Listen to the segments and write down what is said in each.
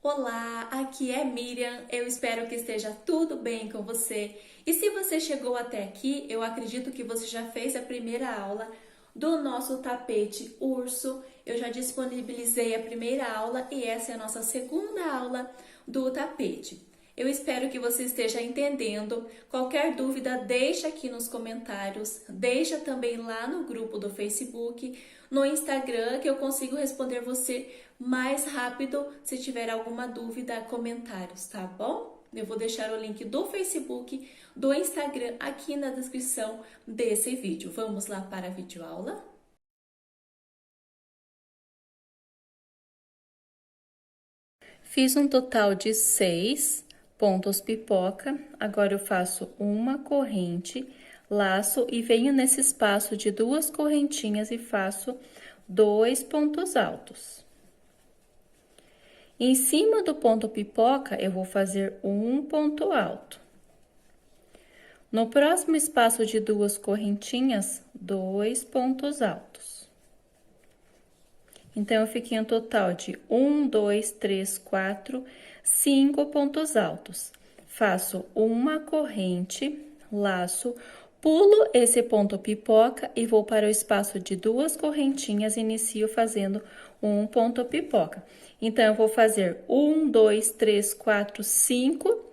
Olá, aqui é Miriam, eu espero que esteja tudo bem com você. E se você chegou até aqui, eu acredito que você já fez a primeira aula do nosso tapete urso. Eu já disponibilizei a primeira aula e essa é a nossa segunda aula do tapete. Eu espero que você esteja entendendo. Qualquer dúvida, deixa aqui nos comentários, deixa também lá no grupo do Facebook, no Instagram, que eu consigo responder você mais rápido se tiver alguma dúvida, comentários, tá bom? Eu vou deixar o link do Facebook, do Instagram aqui na descrição desse vídeo. Vamos lá para a videoaula? Fiz um total de 6 pontos pipoca, agora eu faço uma corrente, laço e venho nesse espaço de 2 correntinhas e faço 2 pontos altos. Em cima do ponto pipoca, eu vou fazer um ponto alto. No próximo espaço de 2 correntinhas, 2 pontos altos. Então, eu fiquei um total de 1, 2, 3, 4, 5 pontos altos. Faço uma corrente, laço, pulo esse ponto pipoca e vou para o espaço de 2 correntinhas e inicio fazendo um ponto pipoca. Então, eu vou fazer 1, 2, 3, 4, 5.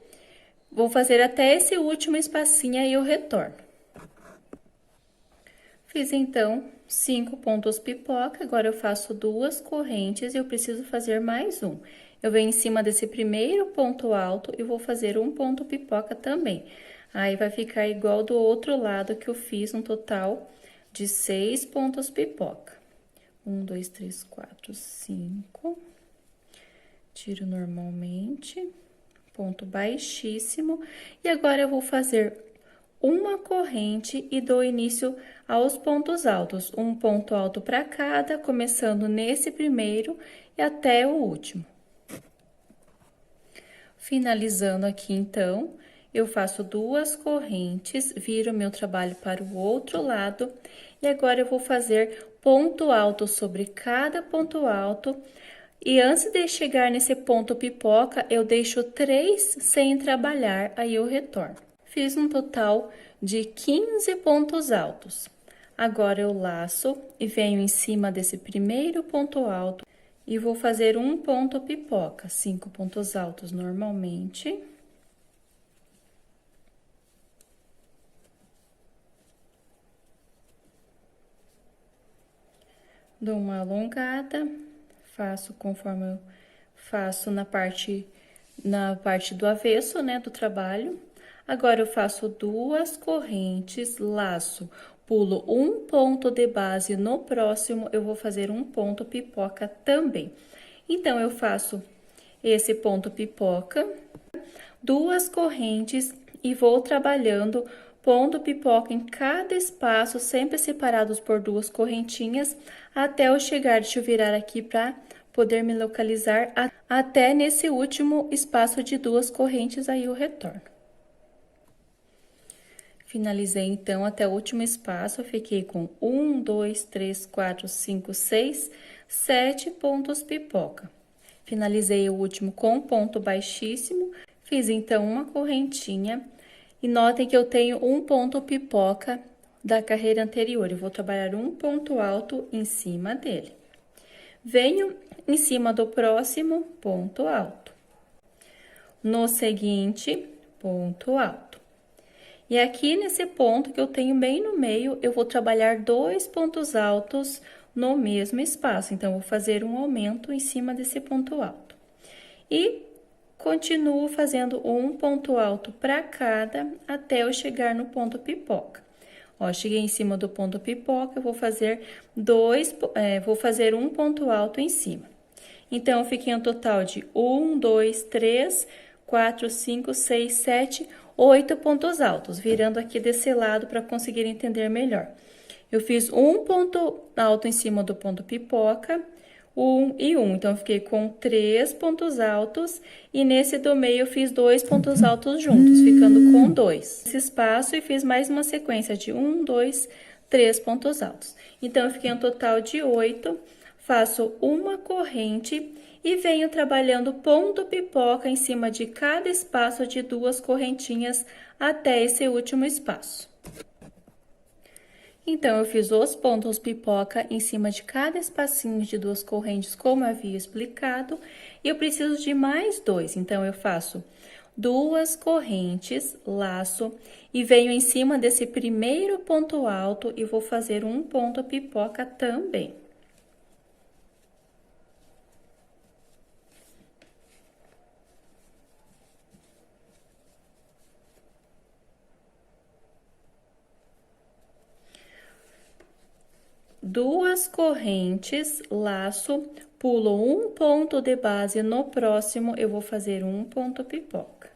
Vou fazer até esse último espacinho e eu retorno. Fiz, então, 5 pontos pipoca, agora eu faço 2 correntes e eu preciso fazer mais um. Eu venho em cima desse primeiro ponto alto e vou fazer um ponto pipoca também. Aí, vai ficar igual do outro lado que eu fiz um total de 6 pontos pipoca. 1, 2, 3, 4, 5. Tiro normalmente, ponto baixíssimo. E agora, eu vou fazer uma corrente e dou início aos pontos altos. Um ponto alto para cada, começando nesse primeiro e até o último. Finalizando aqui, então, eu faço 2 correntes, viro meu trabalho para o outro lado. E agora, eu vou fazer ponto alto sobre cada ponto alto. E antes de chegar nesse ponto pipoca, eu deixo 3 sem trabalhar, aí eu retorno. Fiz um total de 15 pontos altos. Agora, eu laço e venho em cima desse primeiro ponto alto e vou fazer um ponto pipoca, 5 pontos altos normalmente. Dou uma alongada, faço conforme eu faço na parte do avesso, né, do trabalho. Agora, eu faço 2 correntes, laço, pulo um ponto de base, no próximo eu vou fazer um ponto pipoca também. Então, eu faço esse ponto pipoca, 2 correntes e vou trabalhando ponto pipoca em cada espaço, sempre separados por 2 correntinhas, até eu chegar, deixa eu virar aqui para poder me localizar, até nesse último espaço de 2 correntes, aí eu retorno. Finalizei, então, até o último espaço, eu fiquei com 1, 2, 3, 4, 5, 6, 7 pontos pipoca. Finalizei o último com ponto baixíssimo, fiz, então, uma correntinha, e notem que eu tenho um ponto pipoca da carreira anterior, eu vou trabalhar um ponto alto em cima dele. Venho em cima do próximo ponto alto. No seguinte, ponto alto. E aqui nesse ponto que eu tenho bem no meio, eu vou trabalhar 2 pontos altos no mesmo espaço. Então, eu vou fazer um aumento em cima desse ponto alto. E continuo fazendo um ponto alto para cada, até eu chegar no ponto pipoca. Ó, cheguei em cima do ponto pipoca, eu vou fazer um ponto alto em cima. Então, eu fiquei um total de 1, 2, 3, 4, 5, 6, 7, 8 pontos altos, virando aqui desse lado para conseguir entender melhor. Eu fiz um ponto alto em cima do ponto pipoca, 1 e 1, então, eu fiquei com 3 pontos altos, e nesse do meio eu fiz 2 pontos altos juntos, ficando com 2. Esse espaço, e fiz mais uma sequência de 1, 2, 3 pontos altos. Então, eu fiquei um total de 8, faço uma corrente e venho trabalhando ponto pipoca em cima de cada espaço de 2 correntinhas até esse último espaço. Então, eu fiz os pontos pipoca em cima de cada espacinho de 2 correntes, como eu havia explicado, e eu preciso de mais 2. Então, eu faço 2 correntes, laço, e venho em cima desse primeiro ponto alto e vou fazer um ponto pipoca também. Duas correntes, laço, pulo um ponto de base, no próximo eu vou fazer um ponto pipoca.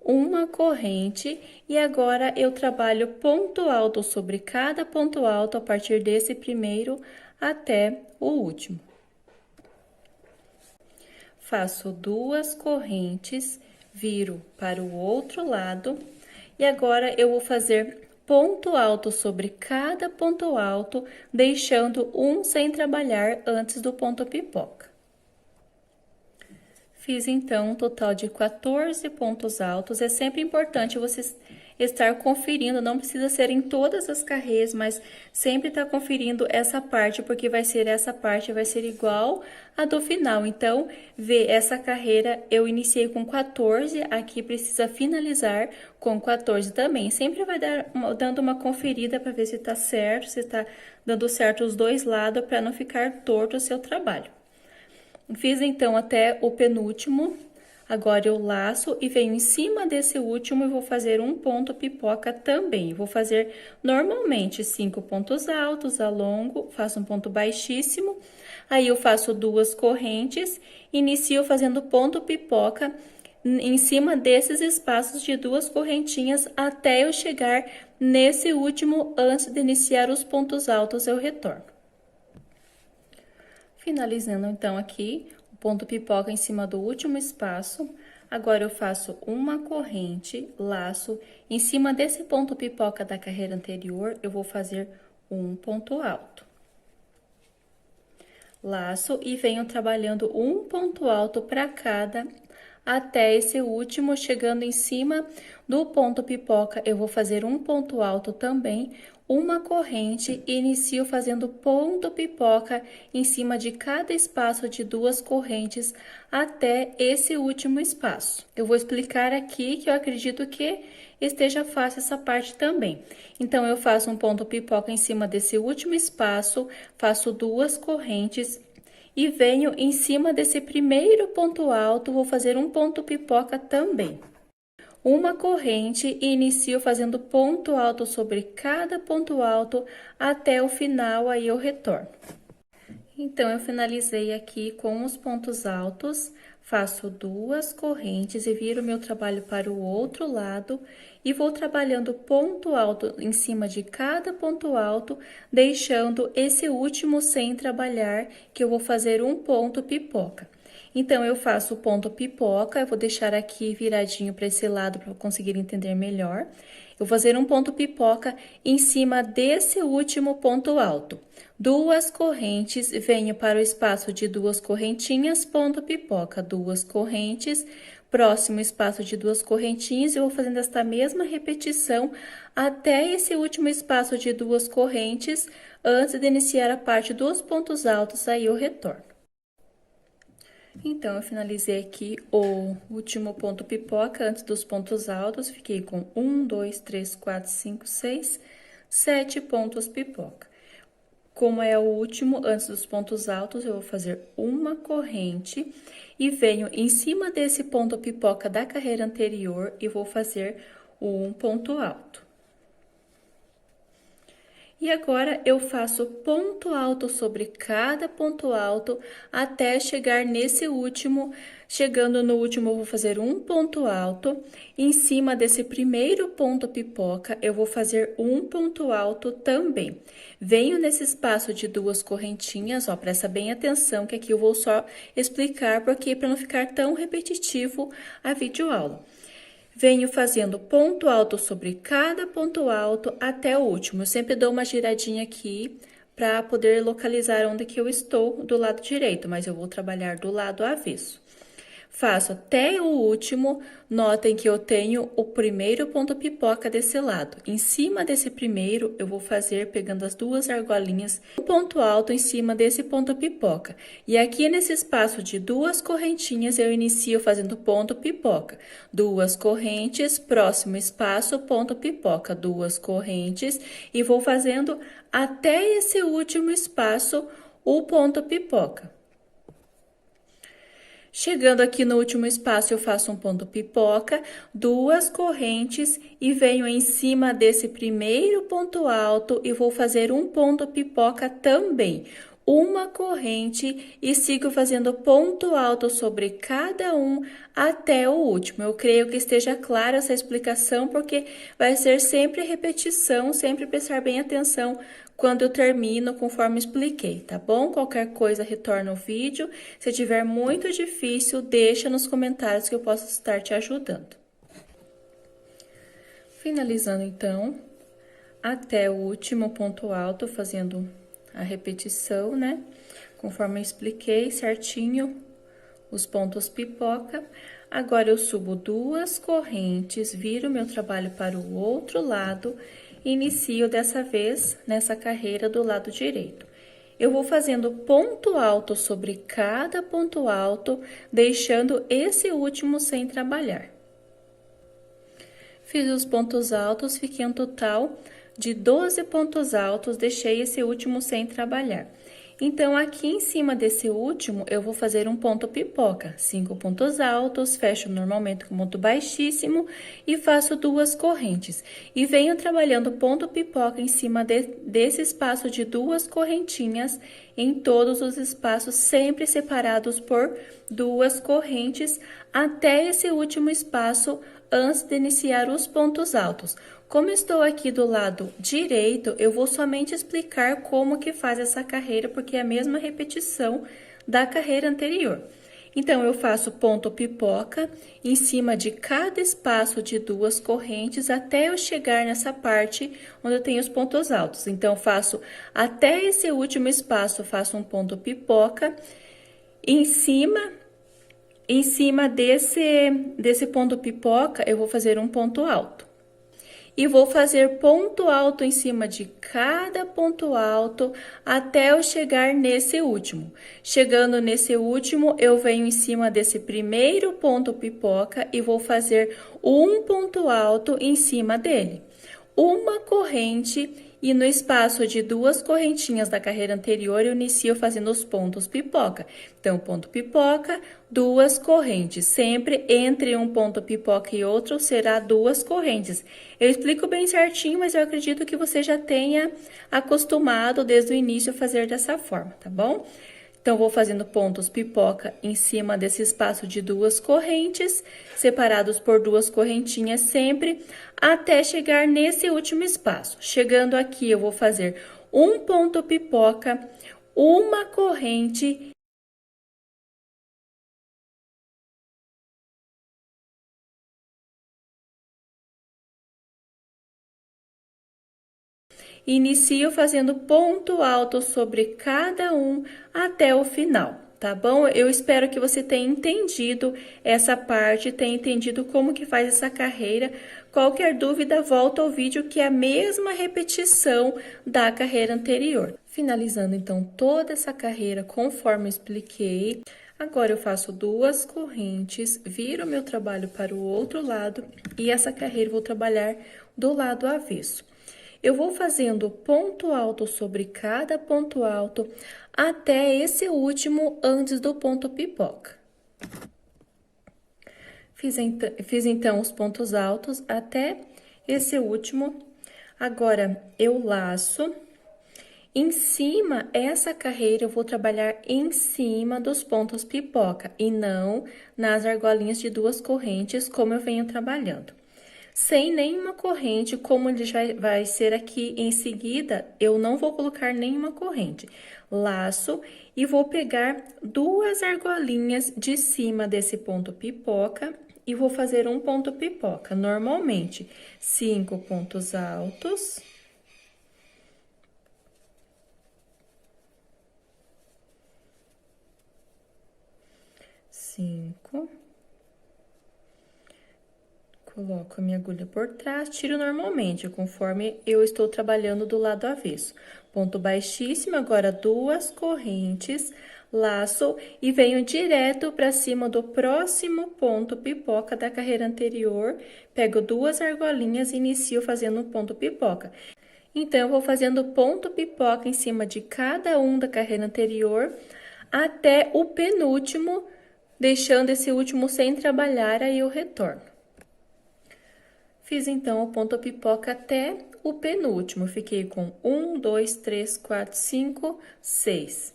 Uma corrente e agora eu trabalho ponto alto sobre cada ponto alto a partir desse primeiro até o último. Faço 2 correntes, viro para o outro lado e agora eu vou fazer ponto alto sobre cada ponto alto, deixando um sem trabalhar antes do ponto pipoca. Fiz então um total de 14 pontos altos. É sempre importante você estar conferindo, não precisa ser em todas as carreiras, mas sempre estar conferindo essa parte, porque essa parte vai ser igual a do final. Então, essa carreira eu iniciei com 14, aqui precisa finalizar com 14 também. Sempre vai dando uma conferida para ver se tá certo, se tá dando certo os dois lados, para não ficar torto o seu trabalho. Fiz então até o penúltimo, agora eu laço e venho em cima desse último e vou fazer um ponto pipoca também. Vou fazer normalmente 5 pontos altos, alongo, faço um ponto baixíssimo, aí eu faço 2 correntes, inicio fazendo ponto pipoca em cima desses espaços de 2 correntinhas até eu chegar nesse último, antes de iniciar os pontos altos eu retorno. Finalizando, então, aqui, o ponto pipoca em cima do último espaço. Agora, eu faço uma corrente, laço. Em cima desse ponto pipoca da carreira anterior, eu vou fazer um ponto alto. Laço e venho trabalhando um ponto alto para cada, até esse último, chegando em cima do ponto pipoca, eu vou fazer um ponto alto também, uma corrente e inicio fazendo ponto pipoca em cima de cada espaço de 2 correntes até esse último espaço. Eu vou explicar aqui que eu acredito que esteja fácil essa parte também. Então, eu faço um ponto pipoca em cima desse último espaço, faço 2 correntes e venho em cima desse primeiro ponto alto, vou fazer um ponto pipoca também. Uma corrente e inicio fazendo ponto alto sobre cada ponto alto até o final, aí eu retorno. Então, eu finalizei aqui com os pontos altos, faço 2 correntes e viro meu trabalho para o outro lado e vou trabalhando ponto alto em cima de cada ponto alto, deixando esse último sem trabalhar, que eu vou fazer um ponto pipoca. Então, eu faço o ponto pipoca, eu vou deixar aqui viradinho para esse lado para conseguir entender melhor. Eu vou fazer um ponto pipoca em cima desse último ponto alto. 2 correntes, venho para o espaço de 2 correntinhas, ponto pipoca, 2 correntes, próximo espaço de 2 correntinhas, eu vou fazendo esta mesma repetição até esse último espaço de 2 correntes, antes de iniciar a parte dos pontos altos, aí eu retorno. Então, eu finalizei aqui o último ponto pipoca antes dos pontos altos, fiquei com 1, 2, 3, 4, 5, 6, 7 pontos pipoca. Como é o último antes dos pontos altos, eu vou fazer uma corrente e venho em cima desse ponto pipoca da carreira anterior e vou fazer um ponto alto. E agora, eu faço ponto alto sobre cada ponto alto até chegar nesse último. Chegando no último, eu vou fazer um ponto alto. Em cima desse primeiro ponto pipoca, eu vou fazer um ponto alto também. Venho nesse espaço de 2 correntinhas, ó, presta bem atenção que aqui eu vou só explicar, porque para não ficar tão repetitivo a videoaula. Venho fazendo ponto alto sobre cada ponto alto até o último. Eu sempre dou uma giradinha aqui para poder localizar onde que eu estou do lado direito, mas eu vou trabalhar do lado avesso. Faço até o último, notem que eu tenho o primeiro ponto pipoca desse lado. Em cima desse primeiro, eu vou fazer pegando as duas argolinhas, um ponto alto em cima desse ponto pipoca. E aqui nesse espaço de duas correntinhas, eu inicio fazendo ponto pipoca. Duas correntes, próximo espaço, ponto pipoca, duas correntes, e vou fazendo até esse último espaço, o ponto pipoca. Chegando aqui no último espaço, eu faço um ponto pipoca, duas correntes e venho em cima desse primeiro ponto alto e vou fazer um ponto pipoca também. Uma corrente e sigo fazendo ponto alto sobre cada um até o último. Eu creio que esteja clara essa explicação, porque vai ser sempre repetição, sempre prestar bem atenção quando eu termino, conforme expliquei, tá bom? Qualquer coisa, retorna o vídeo. Se tiver muito difícil, deixa nos comentários que eu posso estar te ajudando. Finalizando, então, até o último ponto alto, fazendo a repetição, né? Conforme eu expliquei certinho os pontos pipoca. Agora, eu subo duas correntes, viro meu trabalho para o outro lado, inicio dessa vez nessa carreira do lado direito. Eu vou fazendo ponto alto sobre cada ponto alto, deixando esse último sem trabalhar. Fiz os pontos altos, fiquei um total de 12 pontos altos, deixei esse último sem trabalhar. Então, aqui em cima desse último, eu vou fazer um ponto pipoca, 5 pontos altos, fecho normalmente com ponto baixíssimo e faço duas correntes. E venho trabalhando ponto pipoca em cima desse espaço de duas correntinhas, em todos os espaços, sempre separados por duas correntes, até esse último espaço, antes de iniciar os pontos altos. Como estou aqui do lado direito, eu vou somente explicar como que faz essa carreira, porque é a mesma repetição da carreira anterior. Então, eu faço ponto pipoca em cima de cada espaço de duas correntes, até eu chegar nessa parte onde eu tenho os pontos altos. Então, faço até esse último espaço, faço um ponto pipoca em cima desse ponto pipoca, eu vou fazer um ponto alto. E vou fazer ponto alto em cima de cada ponto alto até eu chegar nesse último. Chegando nesse último, eu venho em cima desse primeiro ponto pipoca e vou fazer um ponto alto em cima dele. Uma corrente e no espaço de duas correntinhas da carreira anterior, eu inicio fazendo os pontos pipoca. Então, ponto pipoca, duas correntes. Sempre entre um ponto pipoca e outro será duas correntes. Eu explico bem certinho, mas eu acredito que você já tenha acostumado desde o início a fazer dessa forma, tá bom? Então, vou fazendo pontos pipoca em cima desse espaço de duas correntes, separados por duas correntinhas sempre, até chegar nesse último espaço. Chegando aqui, eu vou fazer um ponto pipoca, uma corrente. Inicio fazendo ponto alto sobre cada um até o final, tá bom? Eu espero que você tenha entendido essa parte, tenha entendido como que faz essa carreira. Qualquer dúvida, volta ao vídeo que é a mesma repetição da carreira anterior. Finalizando, então, toda essa carreira conforme eu expliquei. Agora, eu faço duas correntes, viro meu trabalho para o outro lado e essa carreira eu vou trabalhar do lado avesso. Eu vou fazendo ponto alto sobre cada ponto alto até esse último antes do ponto pipoca. Fiz então os pontos altos até esse último. Agora, eu laço. Em cima, essa carreira eu vou trabalhar em cima dos pontos pipoca e não nas argolinhas de duas correntes, como eu venho trabalhando. Sem nenhuma corrente, como ele já vai ser aqui em seguida, eu não vou colocar nenhuma corrente. Laço e vou pegar duas argolinhas de cima desse ponto pipoca e vou fazer um ponto pipoca. Normalmente, 5 pontos altos. Coloco a minha agulha por trás, tiro normalmente, conforme eu estou trabalhando do lado avesso. Ponto baixíssimo, agora 2 correntes, laço e venho direto para cima do próximo ponto pipoca da carreira anterior. Pego 2 argolinhas e inicio fazendo um ponto pipoca. Então, eu vou fazendo ponto pipoca em cima de cada um da carreira anterior até o penúltimo, deixando esse último sem trabalhar, aí eu retorno. Fiz, então, o ponto pipoca até o penúltimo. Fiquei com 1, 2, 3, 4, 5, 6.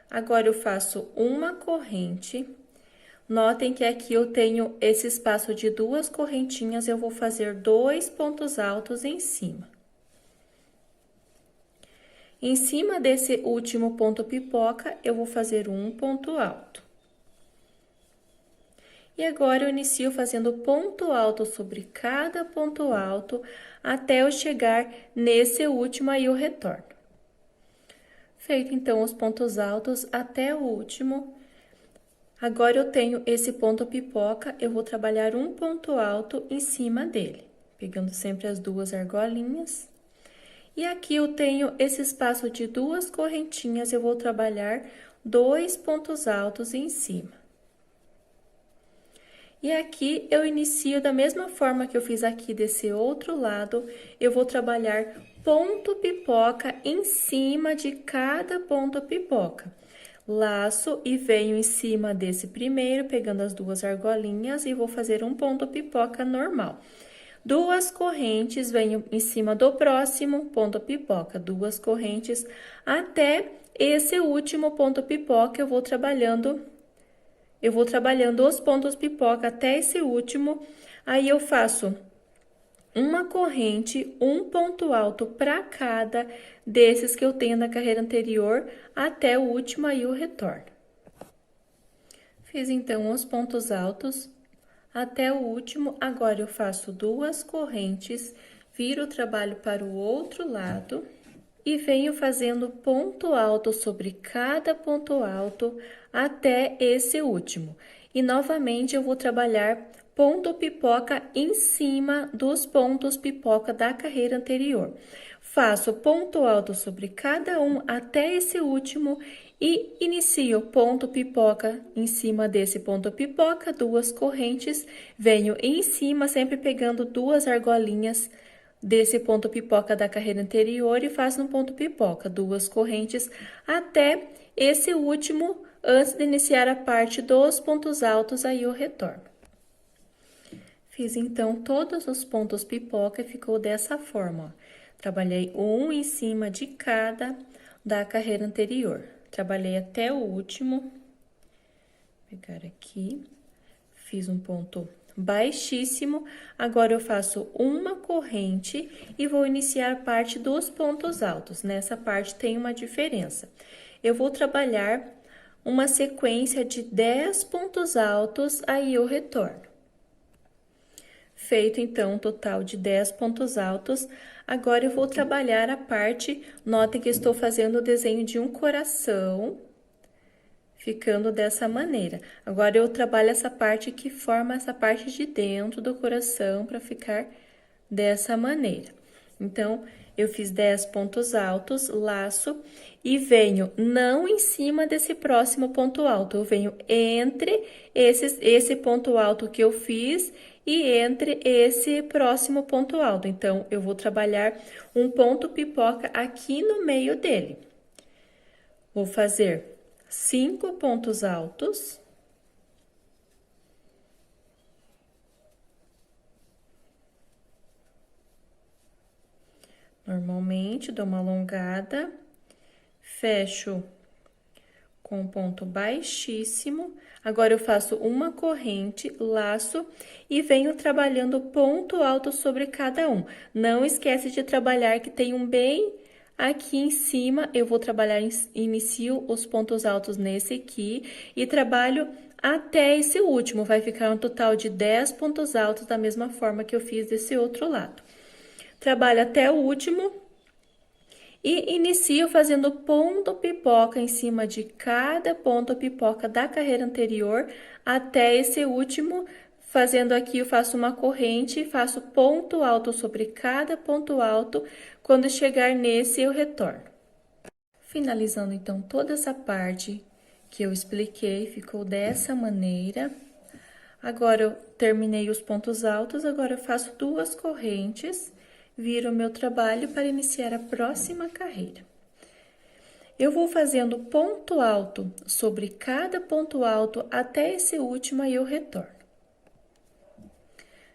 Agora, eu faço uma corrente. Notem que aqui eu tenho esse espaço de 2 correntinhas, eu vou fazer 2 pontos altos em cima. Em cima desse último ponto pipoca, eu vou fazer um ponto alto. E agora, eu inicio fazendo ponto alto sobre cada ponto alto, até eu chegar nesse último, aí eu retorno. Feito, então, os pontos altos até o último. Agora, eu tenho esse ponto pipoca, eu vou trabalhar um ponto alto em cima dele, pegando sempre as 2 argolinhas. E aqui eu tenho esse espaço de 2 correntinhas, eu vou trabalhar 2 pontos altos em cima. E aqui, eu inicio da mesma forma que eu fiz aqui desse outro lado, eu vou trabalhar ponto pipoca em cima de cada ponto pipoca. Laço e venho em cima desse primeiro, pegando as 2 argolinhas e vou fazer um ponto pipoca normal. 2 correntes, venho em cima do próximo ponto pipoca, 2 correntes, até esse último ponto pipoca, eu vou trabalhando os pontos pipoca até esse último, aí eu faço uma corrente, um ponto alto para cada desses que eu tenho na carreira anterior, até o último, aí eu retorno. Fiz, então, os pontos altos até o último, agora eu faço 2 correntes, viro o trabalho para o outro lado e venho fazendo ponto alto sobre cada ponto alto até esse último. E novamente eu vou trabalhar ponto pipoca em cima dos pontos pipoca da carreira anterior. Faço ponto alto sobre cada um até esse último e inicio ponto pipoca em cima desse ponto pipoca, 2 correntes, venho em cima, sempre pegando 2 argolinhas desse ponto pipoca da carreira anterior e faço um ponto pipoca, 2 correntes, até esse último, antes de iniciar a parte dos pontos altos, aí eu retorno. Fiz, então, todos os pontos pipoca e ficou dessa forma, ó. Trabalhei um em cima de cada da carreira anterior. Trabalhei até o último. Vou pegar aqui. Fiz um ponto baixíssimo. Agora, eu faço uma corrente e vou iniciar parte dos pontos altos. Nessa parte, tem uma diferença. Eu vou trabalhar uma sequência de 10 pontos altos, aí eu retorno. Feito, então, um total de 10 pontos altos, agora eu vou trabalhar a parte, notem que estou fazendo o desenho de um coração, ficando dessa maneira. Agora, eu trabalho essa parte que forma essa parte de dentro do coração, para ficar dessa maneira. Então, eu fiz 10 pontos altos, laço, e venho não em cima desse próximo ponto alto, eu venho entre esse ponto alto que eu fiz e entre esse próximo ponto alto. Então, eu vou trabalhar um ponto pipoca aqui no meio dele. Vou fazer 5 pontos altos. Normalmente, dou uma alongada, fecho com ponto baixíssimo. Agora, eu faço uma corrente, laço e venho trabalhando ponto alto sobre cada um. Não esquece de trabalhar que tem um bem aqui em cima. Eu vou trabalhar, inicio os pontos altos nesse aqui e trabalho até esse último. Vai ficar um total de 10 pontos altos, da mesma forma que eu fiz desse outro lado. Trabalho até o último e inicio fazendo ponto pipoca em cima de cada ponto pipoca da carreira anterior até esse último. Fazendo aqui, eu faço uma corrente, faço ponto alto sobre cada ponto alto. Quando chegar nesse, eu retorno. Finalizando, então, toda essa parte que eu expliquei, ficou dessa maneira. Agora, eu terminei os pontos altos, agora eu faço 2 correntes, viro o meu trabalho para iniciar a próxima carreira. Eu vou fazendo ponto alto sobre cada ponto alto até esse último, aí eu retorno.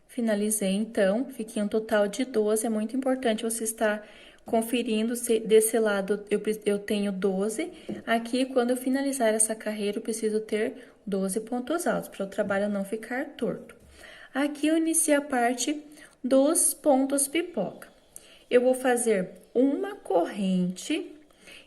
Finalizei, então, fiquei um total de 12, é muito importante você estar conferindo se desse lado eu tenho 12. Aqui, quando eu finalizar essa carreira, eu preciso ter 12 pontos altos, para o trabalho não ficar torto. Aqui, eu iniciei a parte dos pontos pipoca. Eu vou fazer uma corrente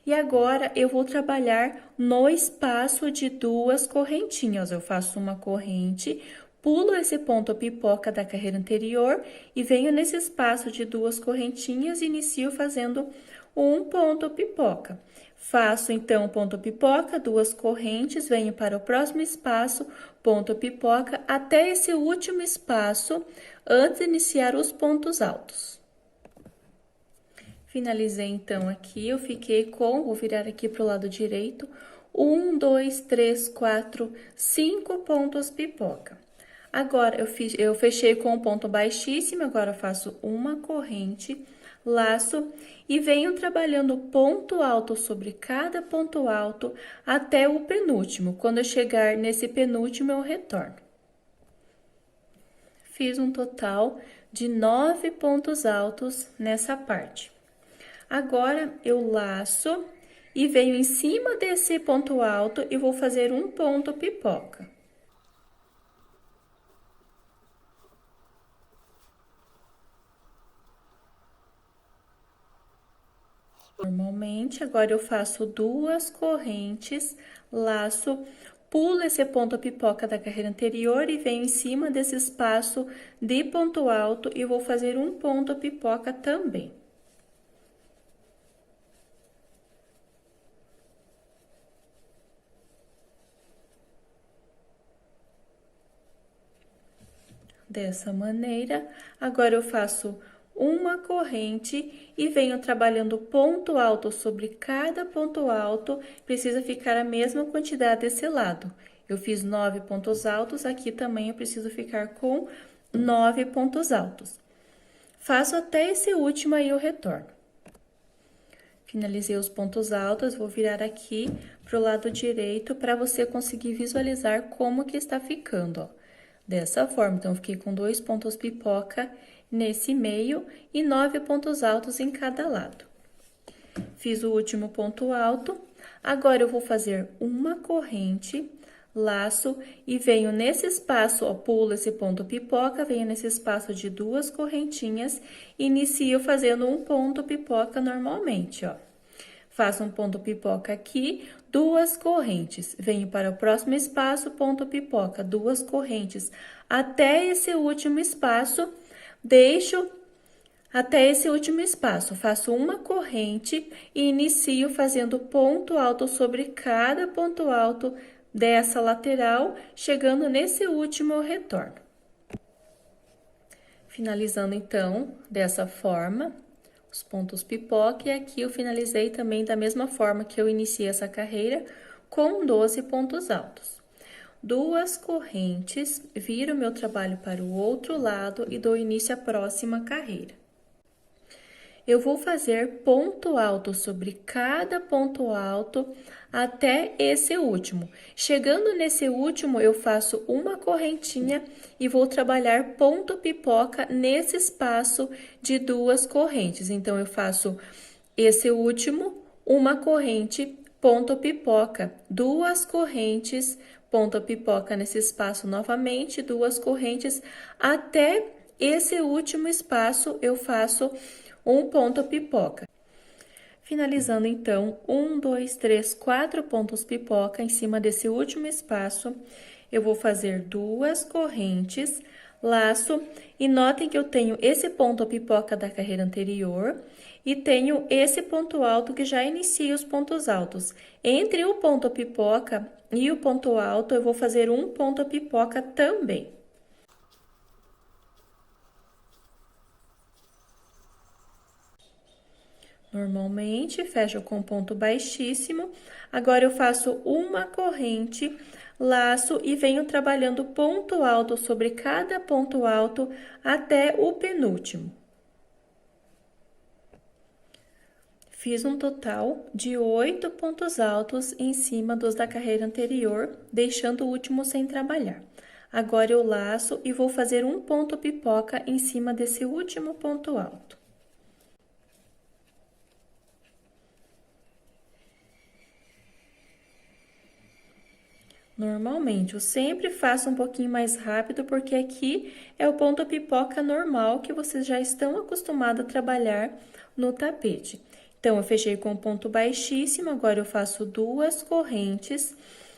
e agora eu vou trabalhar no espaço de 2 correntinhas. Eu faço uma corrente, pulo esse ponto pipoca da carreira anterior e venho nesse espaço de 2 correntinhas e inicio fazendo um ponto pipoca. Faço então ponto pipoca, 2 correntes, venho para o próximo espaço, ponto pipoca, até esse último espaço, antes de iniciar os pontos altos. Finalizei, então, aqui, eu fiquei com, vou virar aqui pro lado direito, 1, 2, 3, 4, 5 pontos pipoca. Agora, eu fechei com um ponto baixíssimo, agora eu faço uma corrente, laço e venho trabalhando ponto alto sobre cada ponto alto até o penúltimo. Quando eu chegar nesse penúltimo, eu retorno. Fiz um total de 9 pontos altos nessa parte. Agora, eu laço e venho em cima desse ponto alto e vou fazer um ponto pipoca. Normalmente, agora eu faço 2 correntes, laço, pulo esse ponto pipoca da carreira anterior e venho em cima desse espaço de ponto alto e vou fazer um ponto pipoca também. Dessa maneira, agora eu faço uma corrente e venho trabalhando ponto alto sobre cada ponto alto, precisa ficar a mesma quantidade desse lado. Eu fiz 9 pontos altos, aqui também eu preciso ficar com 9 pontos altos. Faço até esse último, aí eu retorno. Finalizei os pontos altos, vou virar aqui pro lado direito para você conseguir visualizar como que está ficando, ó. Dessa forma, então, eu fiquei com 2 pontos pipoca nesse meio e 9 pontos altos em cada lado. Fiz o último ponto alto, agora eu vou fazer uma corrente, laço e venho nesse espaço, ó, pulo esse ponto pipoca, venho nesse espaço de 2 correntinhas e inicio fazendo um ponto pipoca normalmente, ó. Faço um ponto pipoca aqui, 2 correntes. Venho para o próximo espaço, ponto pipoca, 2 correntes. Até esse último espaço, deixo até esse último espaço. Faço uma corrente e inicio fazendo ponto alto sobre cada ponto alto dessa lateral. Chegando nesse último, eu retorno. Finalizando, então, dessa forma os pontos pipoca, e aqui eu finalizei também da mesma forma que eu iniciei essa carreira, com 12 pontos altos. 2 correntes, viro meu trabalho para o outro lado e dou início à próxima carreira. Eu vou fazer ponto alto sobre cada ponto alto até esse último. Chegando nesse último, eu faço uma correntinha e vou trabalhar ponto pipoca nesse espaço de 2 correntes. Então, eu faço esse último, uma corrente, ponto pipoca, 2 correntes, ponto pipoca nesse espaço novamente, 2 correntes, até esse último espaço eu faço um ponto pipoca. Finalizando, então, 1, 2, 3, 4 pontos pipoca em cima desse último espaço, eu vou fazer 2 correntes, laço, e notem que eu tenho esse ponto pipoca da carreira anterior e tenho esse ponto alto que já inicia os pontos altos. Entre o ponto pipoca e o ponto alto, eu vou fazer um ponto pipoca também. Normalmente, fecho com ponto baixíssimo. Agora, eu faço uma corrente, laço e venho trabalhando ponto alto sobre cada ponto alto até o penúltimo. Fiz um total de 8 pontos altos em cima dos da carreira anterior, deixando o último sem trabalhar. Agora, eu laço e vou fazer um ponto pipoca em cima desse último ponto alto. Normalmente, eu sempre faço um pouquinho mais rápido, porque aqui é o ponto pipoca normal que vocês já estão acostumados a trabalhar no tapete. Então, eu fechei com ponto baixíssimo, agora eu faço 2 correntes,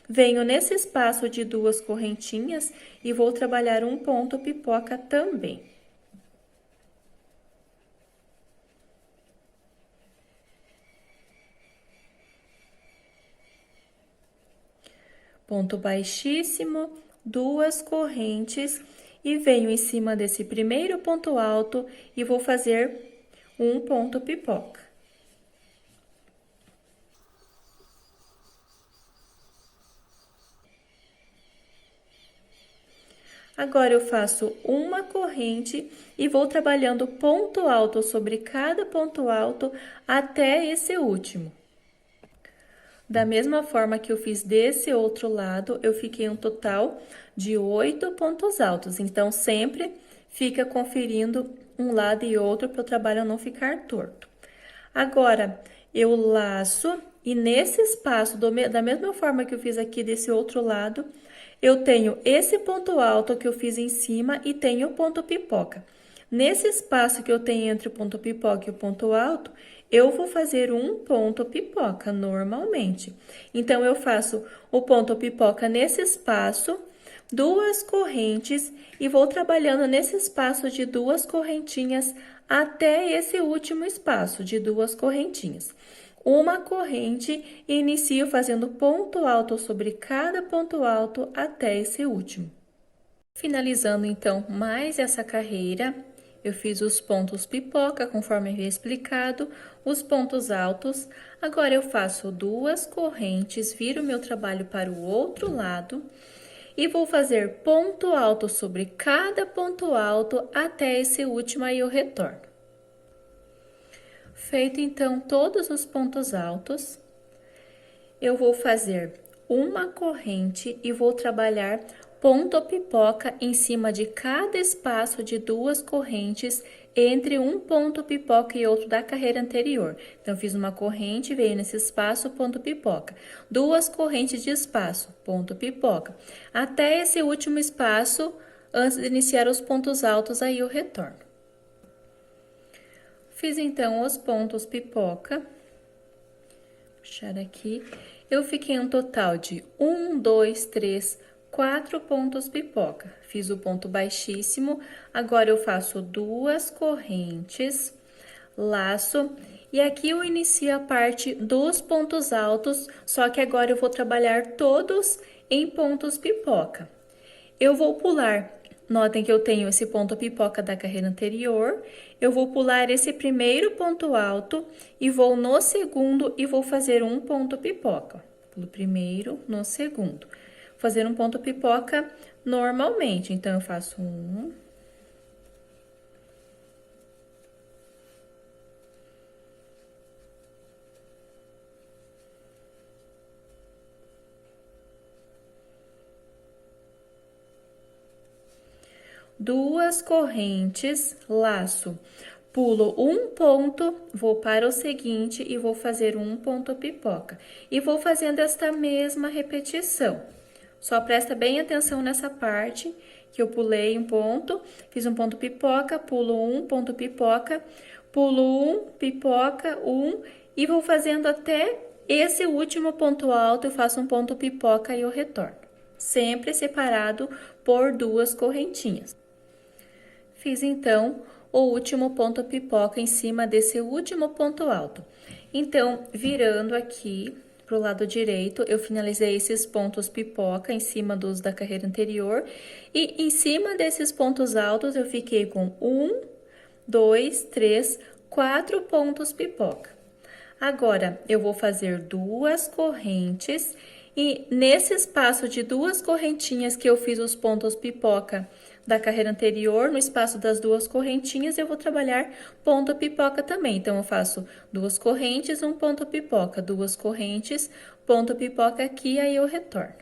venho nesse espaço de 2 correntinhas e vou trabalhar um ponto pipoca também. Ponto baixíssimo, 2 correntes e venho em cima desse primeiro ponto alto e vou fazer um ponto pipoca. Agora, eu faço uma corrente e vou trabalhando ponto alto sobre cada ponto alto até esse último. Da mesma forma que eu fiz desse outro lado, eu fiquei um total de 8 pontos altos. Então, sempre fica conferindo um lado e outro para o trabalho não ficar torto. Agora, eu laço e nesse espaço, da mesma forma que eu fiz aqui desse outro lado, eu tenho esse ponto alto que eu fiz em cima e tenho o ponto pipoca. Nesse espaço que eu tenho entre o ponto pipoca e o ponto alto, eu vou fazer um ponto pipoca normalmente. Então, eu faço o ponto pipoca nesse espaço, 2 correntes e vou trabalhando nesse espaço de 2 correntinhas até esse último espaço de 2 correntinhas. Uma corrente e inicio fazendo ponto alto sobre cada ponto alto até esse último. Finalizando, então, mais essa carreira, eu fiz os pontos pipoca, conforme eu havia explicado, os pontos altos. Agora, eu faço 2 correntes, viro meu trabalho para o outro lado e vou fazer ponto alto sobre cada ponto alto até esse último, aí eu retorno. Feito, então, todos os pontos altos, eu vou fazer uma corrente e vou trabalhar ponto pipoca em cima de cada espaço de 2 correntes entre um ponto pipoca e outro da carreira anterior. Então, fiz uma corrente, veio nesse espaço, ponto pipoca. 2 correntes de espaço, ponto pipoca. Até esse último espaço, antes de iniciar os pontos altos, aí eu retorno. Fiz, então, os pontos pipoca. Vou puxar aqui. Eu fiquei um total de 1, 2, 3, 4 pontos pipoca. Fiz o ponto baixíssimo. Agora, eu faço 2 correntes, laço. E aqui eu inicio a parte dos pontos altos, só que agora eu vou trabalhar todos em pontos pipoca. Eu vou pular. Notem que eu tenho esse ponto pipoca da carreira anterior, eu vou pular esse primeiro ponto alto e vou no segundo e vou fazer um ponto pipoca. Pulo primeiro, no segundo. Vou fazer um ponto pipoca normalmente, então, eu faço um... duas correntes, laço, pulo um ponto, vou para o seguinte e vou fazer um ponto pipoca. E vou fazendo esta mesma repetição. Só presta bem atenção nessa parte, que eu pulei um ponto, fiz um ponto pipoca, pulo um, ponto pipoca, pulo um, pipoca, um, e vou fazendo até esse último ponto alto, eu faço um ponto pipoca e eu retorno. sempre separado por 2 correntinhas. Fiz, então, o último ponto pipoca em cima desse último ponto alto. Então, virando aqui pro lado direito, eu finalizei esses pontos pipoca em cima dos da carreira anterior. E em cima desses pontos altos, eu fiquei com 1, 2, 3, 4 pontos pipoca. Agora, eu vou fazer 2 correntes e nesse espaço de 2 correntinhas que eu fiz os pontos pipoca da carreira anterior, no espaço das 2 correntinhas, eu vou trabalhar ponto pipoca também. Então, eu faço 2 correntes, um ponto pipoca, 2 correntes, ponto pipoca aqui, aí eu retorno.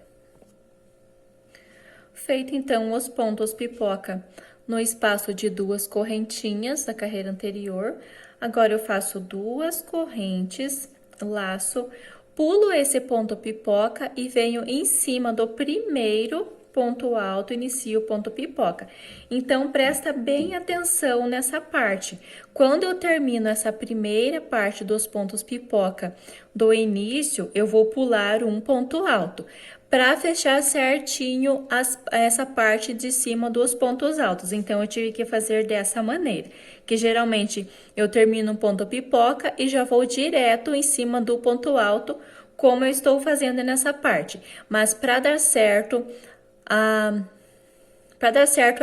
Feito, então, os pontos pipoca no espaço de 2 correntinhas da carreira anterior, agora eu faço 2 correntes, laço, pulo esse ponto pipoca e venho em cima do primeiro ponto alto, inicio o ponto pipoca. Então, presta bem atenção nessa parte. Quando eu termino essa primeira parte dos pontos pipoca do início, eu vou pular um ponto alto para fechar certinho essa parte de cima dos pontos altos. Então, eu tive que fazer dessa maneira, que geralmente eu termino um ponto pipoca e já vou direto em cima do ponto alto, como eu estou fazendo nessa parte. Mas para dar certo a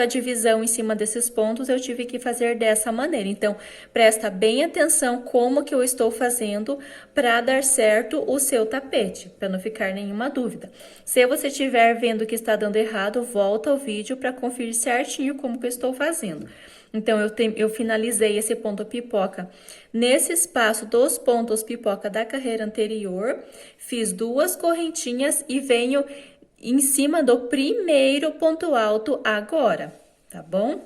divisão em cima desses pontos, eu tive que fazer dessa maneira. Então, presta bem atenção como que eu estou fazendo para dar certo o seu tapete, para não ficar nenhuma dúvida. Se você estiver vendo que está dando errado, volta ao vídeo para conferir certinho como que eu estou fazendo. Então, eu finalizei esse ponto pipoca nesse espaço dos pontos pipoca da carreira anterior, fiz 2 correntinhas e venho em cima do primeiro ponto alto agora, tá bom?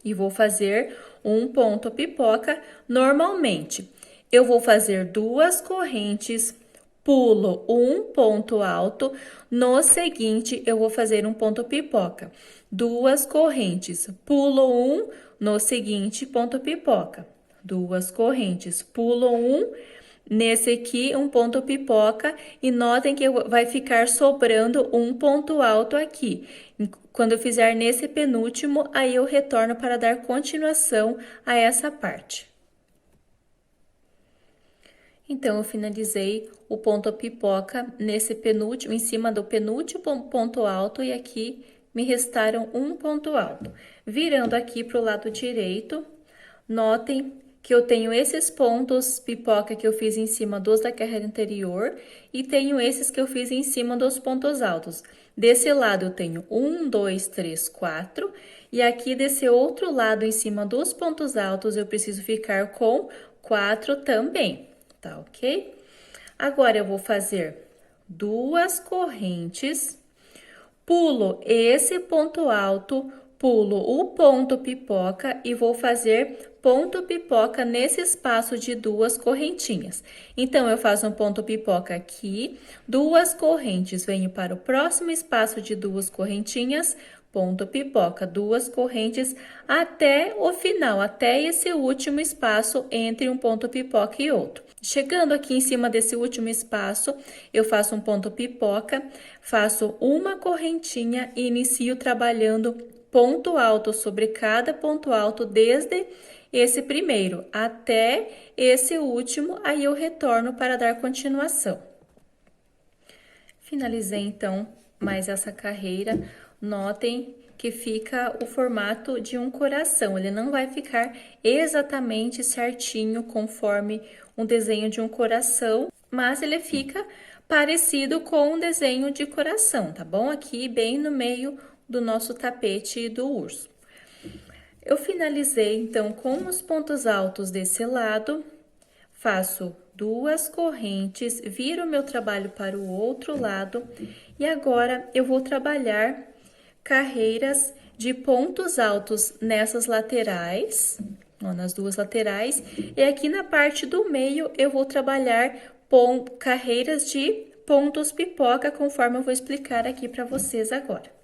E vou fazer um ponto pipoca normalmente. Eu vou fazer 2 correntes, pulo um ponto alto, no seguinte eu vou fazer um ponto pipoca. 2 correntes, pulo um, no seguinte ponto pipoca. 2 correntes, pulo um, nesse aqui, um ponto pipoca, e notem que vai ficar sobrando um ponto alto aqui. Quando eu fizer nesse penúltimo, aí eu retorno para dar continuação a essa parte. Então, eu finalizei o ponto pipoca nesse penúltimo, em cima do penúltimo ponto alto, e aqui me restaram um ponto alto. Virando aqui para o lado direito, notem que eu tenho esses pontos pipoca que eu fiz em cima dos da carreira anterior e tenho esses que eu fiz em cima dos pontos altos. Desse lado eu tenho 1, 2, 3, 4 e aqui desse outro lado em cima dos pontos altos eu preciso ficar com 4 também, tá ok? Agora eu vou fazer 2 correntes, pulo esse ponto alto, pulo o ponto pipoca e vou fazer ponto pipoca nesse espaço de 2 correntinhas. Então, eu faço um ponto pipoca aqui, 2 correntes, venho para o próximo espaço de 2 correntinhas, ponto pipoca, 2 correntes, até o final, até esse último espaço entre um ponto pipoca e outro. Chegando aqui em cima desse último espaço, eu faço um ponto pipoca, faço uma correntinha e inicio trabalhando ponto alto sobre cada ponto alto desde esse primeiro até esse último, aí eu retorno para dar continuação. Finalizei, então, mais essa carreira. Notem que fica o formato de um coração. Ele não vai ficar exatamente certinho conforme um desenho de um coração, mas ele fica parecido com um desenho de coração, tá bom? Aqui bem no meio do nosso tapete do urso. Eu finalizei, então, com os pontos altos desse lado, faço 2 correntes, viro o meu trabalho para o outro lado e agora eu vou trabalhar carreiras de pontos altos nessas laterais, ó, nas 2 laterais, e aqui na parte do meio eu vou trabalhar carreiras de pontos pipoca, conforme eu vou explicar aqui para vocês agora.